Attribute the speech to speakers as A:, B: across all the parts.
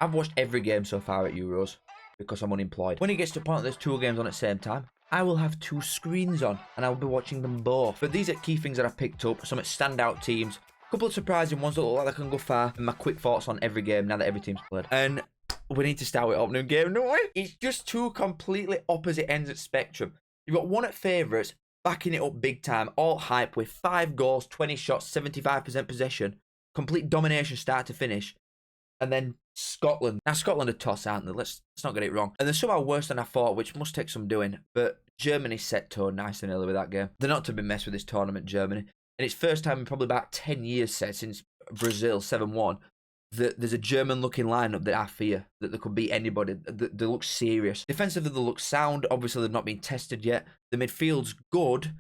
A: I've watched every game so far at Euros because I'm unemployed. When it gets to the point that there's 2 games on at the same time, I will have 2 screens on and I'll be watching them both. But these are key things that I've picked up. Some standout teams, a couple of surprising ones that look like they can go far, and my quick thoughts on every game now that every team's played. And we need to start with opening game, don't we? It's just 2 completely opposite ends of the spectrum. You've got one at favourites, backing it up big time, all hype with 5 goals, 20 shots, 75% possession, complete domination start to finish. And then Scotland. Now, Scotland are toss, aren't they? Let's not get it wrong. And they're somehow worse than I thought, which must take some doing. But Germany set tone nice and early with that game. They're not to be messed with this tournament, Germany. And it's first time in probably about 10 years since Brazil 7-1 that there's a German-looking lineup that I fear that they could beat anybody. They look serious. Defensively, they look sound. Obviously, they've not been tested yet. The midfield's good.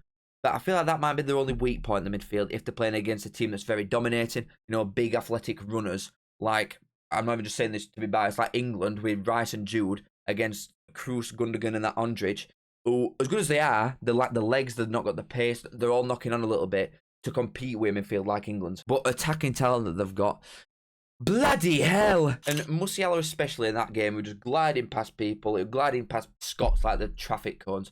A: But I feel like that might be their only weak point in the midfield if they're playing against a team that's very dominating. You know, big athletic runners like... I'm not even just saying this to be biased, like England with Rice and Jude against Kroos, Gundogan and that Ondrej, who, as good as they are, they lack the legs, they've not got the pace, they're all knocking on a little bit to compete with midfield like England's. But attacking talent that they've got, bloody hell! And Musiala especially in that game, who just gliding past people, gliding past Scots like the traffic cones.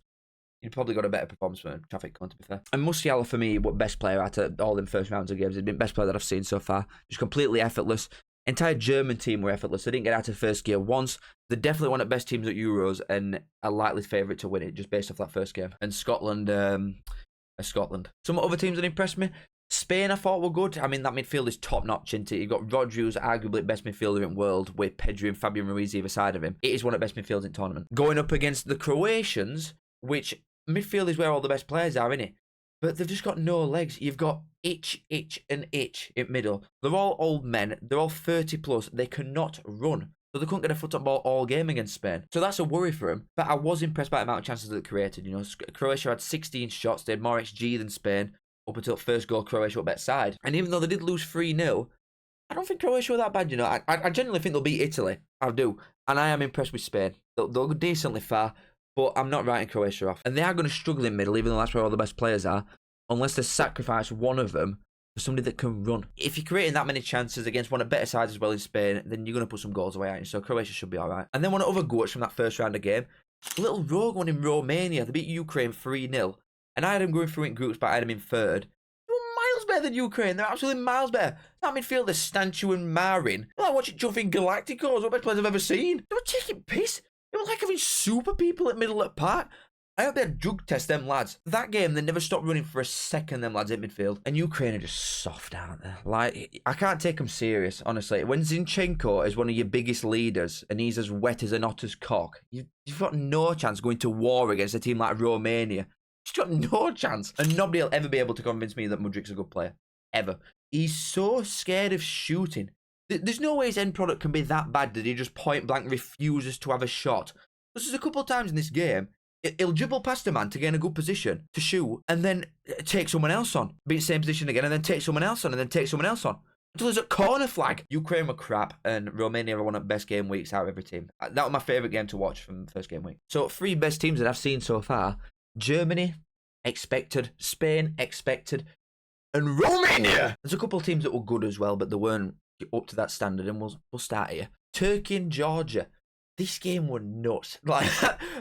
A: He'd probably got a better performance from a traffic cone, to be fair. And Musiala, for me, what best player out of all them first rounds of games, he's been best player that I've seen so far. Just completely effortless. Entire German team were effortless. They didn't get out of first gear once. They're definitely one of the best teams at Euros and a likely favourite to win it just based off that first game. And Scotland, Scotland. Some other teams that impressed me. Spain, I thought were good. I mean, that midfield is top-notch, isn't it? You've got Rodri, who's arguably the best midfielder in the world, with Pedri and Fabian Ruiz either side of him. It is one of the best midfields in the tournament. Going up against the Croatians, which midfield is where all the best players are, innit? But they've just got no legs. You've got Itch, and Itch in middle. They're all old men. They're all 30 plus. They cannot run. So they couldn't get a foot on ball all game against Spain. So that's a worry for them. But I was impressed by the amount of chances that they created. You know, Croatia had 16 shots. They had more XG than Spain. Up until first goal, Croatia were better side. And even though they did lose 3-0, I don't think Croatia were that bad, you know. I genuinely think they'll beat Italy. I do. And I am impressed with Spain. They'll go decently far. But I'm not writing Croatia off. And they are going to struggle in middle, even though that's where all the best players are, unless they sacrifice one of them for somebody that can run. If you're creating that many chances against one of the better sides as well in Spain, then you're going to put some goals away, aren't you? So Croatia should be all right. And then one of the other goats from that first round of game, a little rogue one in Romania. They beat Ukraine 3-0. And I had them going through in groups, but I had them in third. They were miles better than Ukraine. They're absolutely miles better. That midfield is Stanchu and Marin. I watching jumping Galacticos, what best players I've ever seen. They were taking piss. They were like having super people at middle of the park. I hope they had drug test them lads. That game, they never stopped running for a second, them lads in midfield. And Ukraine are just soft, aren't they? Like, I can't take them serious, honestly. When Zinchenko is one of your biggest leaders and he's as wet as an otter's cock, you've got no chance going to war against a team like Romania. You've got no chance. And nobody will ever be able to convince me that Mudrik's a good player. Ever. He's so scared of shooting. There's no way his end product can be that bad that he just point blank refuses to have a shot. There's a couple of times in this game, he'll dribble past a man to get in a good position to shoot and then take someone else on. Be in the same position again and then take someone else on and then take someone else on. Until there's a corner flag. Ukraine were crap and Romania were one of the best game weeks out of every team. That was my favourite game to watch from the first game week. So 3 best teams that I've seen so far. Germany, expected. Spain, expected. And Romania! There's a couple of teams that were good as well, but they weren't up to that standard, and we'll start here. Turkey and Georgia. This game was nuts. Like,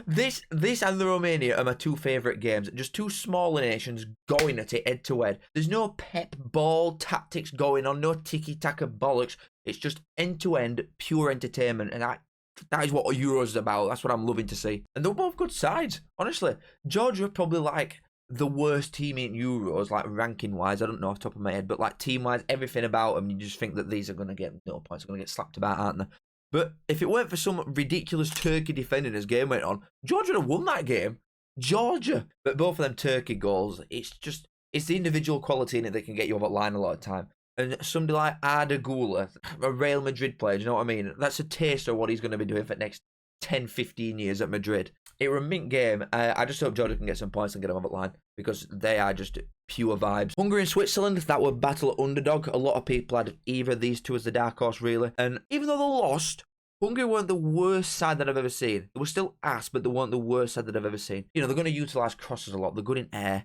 A: this and the Romania are my 2 favourite games. Just 2 smaller nations going at it head to head. There's no pep ball tactics going on, no tiki-taka bollocks. It's just end to end, pure entertainment. And that is what Euros is about. That's what I'm loving to see. And they're both good sides, honestly. Georgia are probably like the worst team in Euros, like ranking-wise. I don't know off the top of my head, but like team-wise, everything about them, you just think that these are going to get no points. They're going to get slapped about, aren't they? But if it weren't for some ridiculous Turkey defending as game went on, Georgia would have won that game. Georgia. But both of them Turkey goals, it's the individual quality in it that can get you over the line a lot of time. And somebody like Arda Güler, a Real Madrid player, do you know what I mean? That's a taste of what he's going to be doing for the next 10, 15 years at Madrid. It was a mint game. I just hope Georgia can get some points and get them over the line because they are just pure vibes. Hungary and Switzerland, that were battle at underdog. A lot of people had either of these 2 as the dark horse, really. And even though they lost, Hungary weren't the worst side that I've ever seen. They were still ass, but they weren't the worst side that I've ever seen. You know, they're going to utilise crosses a lot. They're good in air.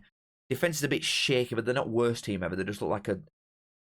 A: Defence is a bit shaky, but they're not worst team ever. They just look like a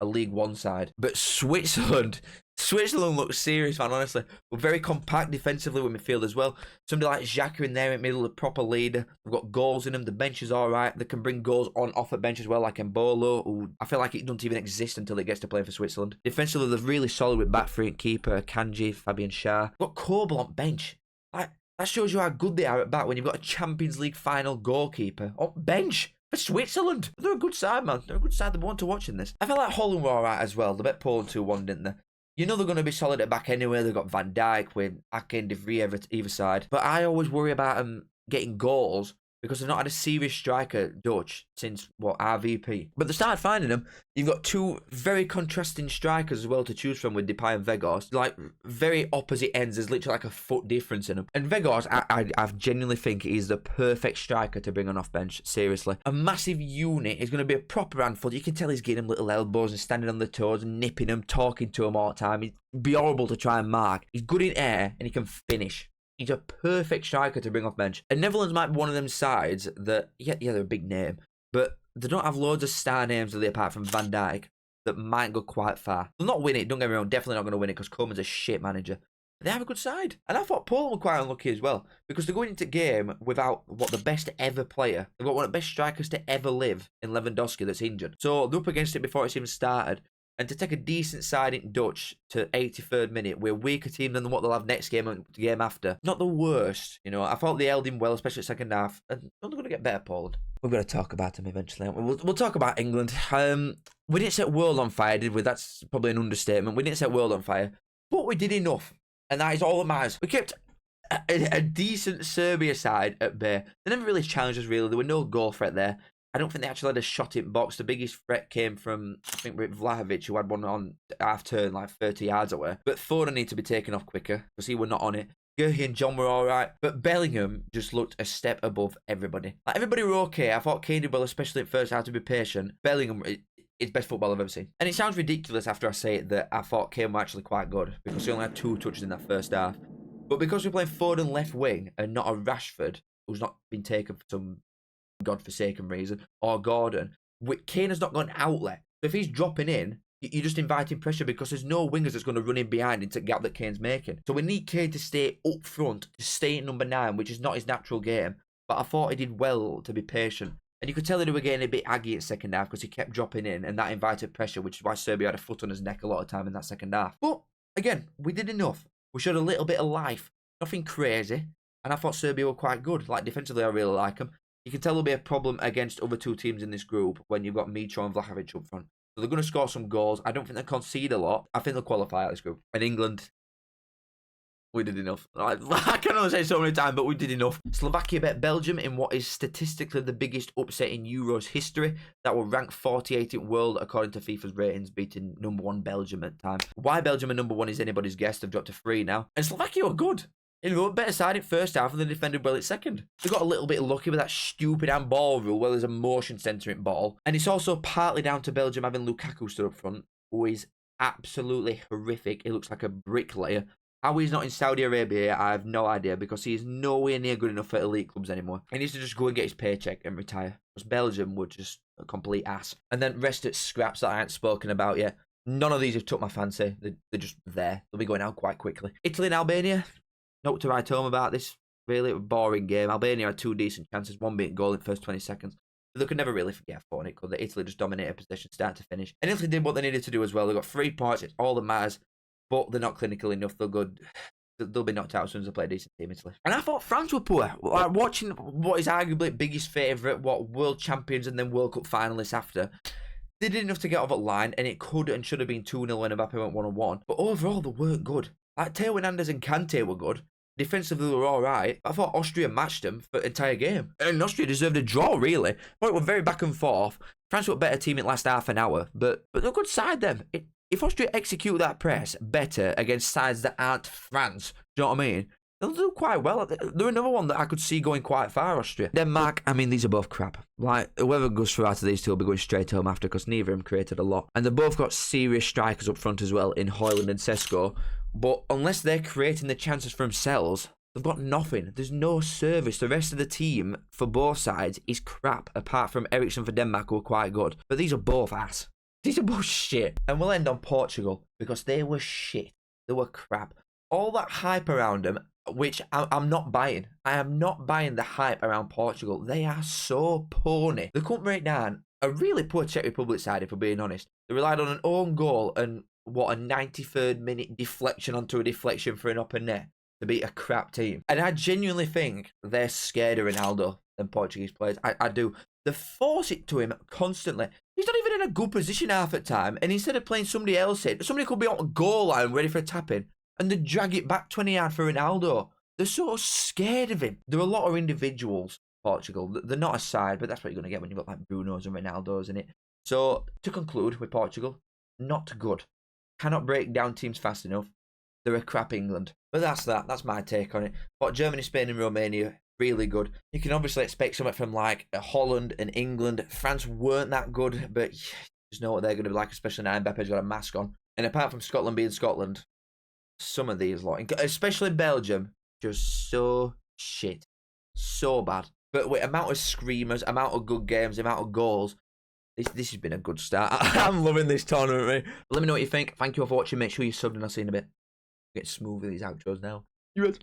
A: League One side. But Switzerland, Switzerland looks serious, man, honestly. We're very compact defensively with midfield as well. Somebody like Xhaka in there in middle, a proper leader. We've got goals in them. The bench is all right. They can bring goals on off the bench as well, like Mbolo, who I feel like it doesn't even exist until it gets to playing for Switzerland. Defensively, they're really solid with back three and keeper, Kanji, Fabian Schär. We've got Kobel on bench. Like, that shows you how good they are at back when you've got a Champions League final goalkeeper on bench. For Switzerland. They're a good side, man. They're a good side. They want to watch in this. I feel like Holland were alright as well. They bet Poland 2-1, didn't they? You know they're going to be solid at back anyway. They've got Van Dijk with Ake and De Vrij either side. But I always worry about them getting goals because they've not had a serious striker, Dutch, since, RVP. But they started finding them. You've got two very contrasting strikers as well to choose from with Depay and Weghorst. Like, very opposite ends. There's literally like a foot difference in them. And Weghorst, I genuinely think he's the perfect striker to bring on off bench. Seriously. A massive unit. He's going to be a proper handful. You can tell he's getting them little elbows and standing on the toes and nipping them, talking to them all the time. He'd be horrible to try and mark. He's good in air and he can finish. He's a perfect striker to bring off bench. And Netherlands might be one of them sides that, yeah, they're a big name, but they don't have loads of star names really apart from Van Dijk that might go quite far. They'll not win it, don't get me wrong, definitely not going to win it because Coleman's a shit manager. But they have a good side. And I thought Poland were quite unlucky as well because they're going into game without, the best ever player. They've got one of the best strikers to ever live in Lewandowski that's injured. So they're up against it before it's even started. And to take a decent side in Dutch to 83rd minute, we're a weaker team than what they'll have next game and the game after. Not the worst, you know. I thought they held him well, especially second half. And they're going to get better, Poland. We're going to talk about them eventually. We'll talk about England. We didn't set world on fire, did we? That's probably an understatement. We didn't set world on fire. But we did enough. And that is all that matters. We kept a decent Serbia side at bay. They never really challenged us, really. There were no goal threat there. I don't think they actually had a shot in box. The biggest threat came from, I think, with Vlahovic, who had one on half turn, like 30 yards away. But Foden needed to be taken off quicker because he were not on it. Guehi and John were all right. But Bellingham just looked a step above everybody. Like, everybody were okay. I thought Kane did well, especially at first, how to be patient. Bellingham is best football I've ever seen. And it sounds ridiculous after I say it that I thought Kane were actually quite good because he only had 2 touches in that first half. But because we're playing Foden left wing and not a Rashford, who's not been taken for some godforsaken reason, or Gordon, Kane has not got an outlet. So if he's dropping in, you're just inviting pressure because there's no wingers that's going to run in behind into the gap that Kane's making. So we need Kane to stay up front, to stay at number 9, which is not his natural game. But I thought he did well to be patient. And you could tell that he was getting a bit aggy in second half because he kept dropping in and that invited pressure, which is why Serbia had a foot on his neck a lot of time in that second half. But again, we did enough. We showed a little bit of life. Nothing crazy. And I thought Serbia were quite good. Like, defensively, I really like them. You can tell there'll be a problem against other 2 teams in this group when you've got Mitro and Vlahovic up front. So they're going to score some goals. I don't think they'll concede a lot. I think they'll qualify out of this group. And England, we did enough. I can only say so many times, but we did enough. Slovakia bet Belgium in what is statistically the biggest upset in Euros history. That will rank 48th in world according to FIFA's ratings, beating number 1 Belgium at the time. Why Belgium are number 1 is anybody's guess. They've dropped to 3 now. And Slovakia are good. You know, better side in first half and they defended well at second. They got a little bit lucky with that stupid handball rule where there's a motion centering ball. And it's also partly down to Belgium having Lukaku stood up front, who is absolutely horrific. He looks like a bricklayer. How he's not in Saudi Arabia, I have no idea because he is nowhere near good enough for elite clubs anymore. He needs to just go and get his paycheck and retire. Because Belgium were just a complete ass. And then rest at scraps that I ain't spoken about yet. None of these have took my fancy. They're just there. They'll be going out quite quickly. Italy and Albania. Not to write home about this. Really a boring game. Albania had 2 decent chances, one being goal in the first 20 seconds. But they could never really forget for it, could they? Italy just dominated possession start to finish. And Italy did what they needed to do as well. They got 3 points. It's all that matters. But they're not clinical enough. They'll be knocked out as soon as they play a decent team, Italy. And I thought France were poor. Like, watching what is arguably biggest favourite, world champions and then World Cup finalists after. They did enough to get off at line, and it could and should have been 2-0 when Mbappe went 1-1. But overall, they weren't good. Like, Theo Hernandez and Kante were good. Defensively, they were all right. I thought Austria matched them for the entire game. And Austria deserved a draw, really. Well, it was very back and forth. France were a better team in the last half an hour. But they're a good side, them. If Austria execute that press better against sides that aren't France, do you know what I mean? They'll do quite well. They're another one that I could see going quite far, Austria. Denmark, I mean, these are both crap. Like, whoever goes through out of these two will be going straight home after because neither of them created a lot. And they've both got serious strikers up front as well in Højlund and Sesko. But unless they're creating the chances for themselves, they've got nothing. There's no service. The rest of the team for both sides is crap, apart from Eriksson for Denmark, who are quite good. But these are both ass. These are both shit. And we'll end on Portugal because they were shit. They were crap. All that hype around them, which I'm not buying. I am not buying the hype around Portugal. They are so pony. They couldn't break down a really poor Czech Republic side, if we're being honest. They relied on an own goal and what, a 93rd minute deflection onto a deflection for an upper net to beat a crap team. And I genuinely think they're scared of Ronaldo than Portuguese players. I do. They force it to him constantly. He's not even in a good position half the time. And instead of playing somebody else in, somebody could be on a goal line ready for a tap-in. And they drag it back 20 yards for Ronaldo. They're so scared of him. There are a lot of individuals, Portugal. They're not a side, but that's what you're going to get when you've got like Bruno's and Ronaldo's in it. So, to conclude with Portugal, not good. Cannot break down teams fast enough. They're a crap England. But that's that. That's my take on it. But Germany, Spain and Romania, really good. You can obviously expect something from like Holland and England. France weren't that good, but you just know what they're going to be like, especially now Mbappe's got a mask on. And apart from Scotland being Scotland, some of these lot, especially Belgium, just so shit. So bad. But with amount of screamers, amount of good games, amount of goals, this has been a good start. I'm loving this tournament, mate. Let me know what you think. Thank you all for watching. Make sure you subbed and I'll see you in a bit. Get smooth with these outros now. You ready?